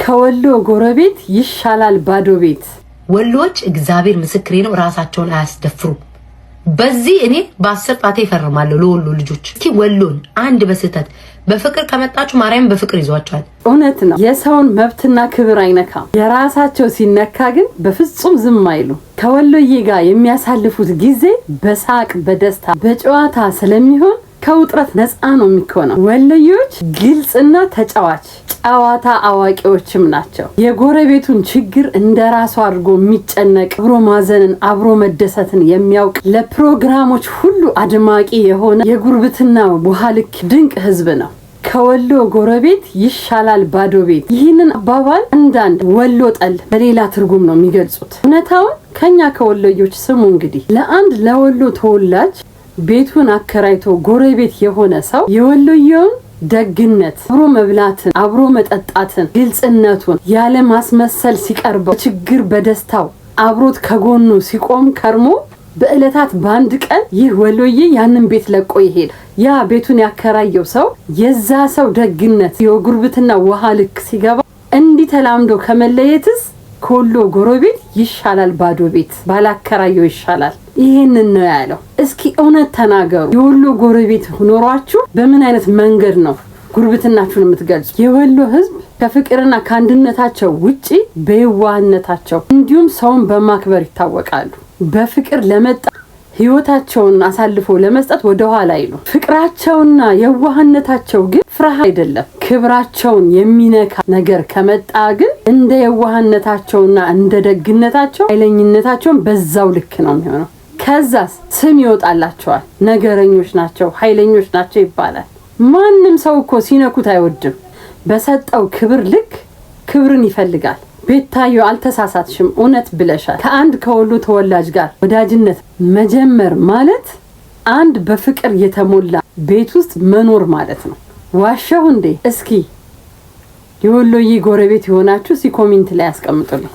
ከወሎ ጎረቤት ይሻላል ባዶ ቤት። ወሎች እግዚአብሔር ምስክሬ ነው ራሳቸውን አያስደፍሩ። በዚህ እኔ በ10 ጣቴ ይፈርማለሁ ለወሎ ልጆች። እስኪ ወሎን አንድ በስህተት በፍቅር ከመጣችሁ ማርያም በፍቅር ይዟቸዋል። እውነት ነው። የሰውን መብትና ክብር አይነካም። የራሳቸው ሲነካ ግን በፍጹም ዝም አይሉ። ከወሎዬ ጋር የሚያሳልፉት ጊዜ በሳቅ በደስታ በጨዋታ ስለሚሆን ከውጥረት ነፃ ነው የሚሆነው። ወሎዬዎች ግልጽና ተጫዋች ጨዋታ አዋቂዎችም ናቸው። የጎረቤቱን ችግር እንደራሱ አድርጎ የሚጨነቅ አብሮ ማዘንን አብሮ መደሰትን የሚያውቅ ለፕሮግራሞች ሁሉ አድማቂ የሆነ የጉርብትና ውሃ ልክ ድንቅ ህዝብ ነው። ከወሎ ጎረቤት ይሻላል ባዶ ቤት። ይህንን አባባል አንዳንድ ወሎ ጠል በሌላ ትርጉም ነው የሚገልጹት። እውነታውን ከኛ ከወሎዮች ስሙ። እንግዲህ ለአንድ ለወሎ ተወላጅ ቤቱን አከራይቶ ጎረቤት የሆነ ሰው የወሎየውን ደግነት አብሮ መብላትን አብሮ መጠጣትን ግልጽነቱን ያለ ማስመሰል ሲቀርበው ችግር በደስታው አብሮት ከጎኑ ሲቆም ከርሞ በእለታት በአንድ ቀን ይህ ወሎዬ ያንን ቤት ለቆ ይሄድ። ያ ቤቱን ያከራየው ሰው የዛ ሰው ደግነት የጉርብትና ውሃ ልክ ሲገባ እንዲህ ተላምዶ ከመለየትስ ከወሎ ጎረቤት ይሻላል ባዶ ቤት ባላከራየው ይሻላል። ይሄንን ነው ያለው። እስኪ እውነት ተናገሩ። የወሎ ጎረቤት ኖሯችሁ በምን አይነት መንገድ ነው ጉርብትናችሁን የምትገልጹ? የወሎ ህዝብ ከፍቅርና ከአንድነታቸው ውጪ በየዋህነታቸው እንዲሁም ሰውን በማክበር ይታወቃሉ። በፍቅር ለመጣ ህይወታቸውን አሳልፎ ለመስጠት ወደ ኋላ አይሉ። ፍቅራቸውና የዋህነታቸው ግን ፍርሃት አይደለም። ክብራቸውን የሚነካ ነገር ከመጣ ግን እንደ የዋህነታቸውና እንደ ደግነታቸው ኃይለኝነታቸውን በዛው ልክ ነው የሚሆነው። ከዛስ ስም ይወጣላቸዋል። ነገረኞች ናቸው፣ ኃይለኞች ናቸው ይባላል። ማንም ሰው እኮ ሲነኩት አይወድም። በሰጠው ክብር ልክ ክብርን ይፈልጋል። ቤታዮ አልተሳሳትሽም፣ እውነት ብለሻል። ከአንድ ከወሎ ተወላጅ ጋር ወዳጅነት መጀመር ማለት አንድ በፍቅር የተሞላ ቤት ውስጥ መኖር ማለት ነው። ዋሻው እንዴ? እስኪ የወሎዬ ጎረቤት የሆናችሁ ኮሜንት ላይ አስቀምጡልኝ።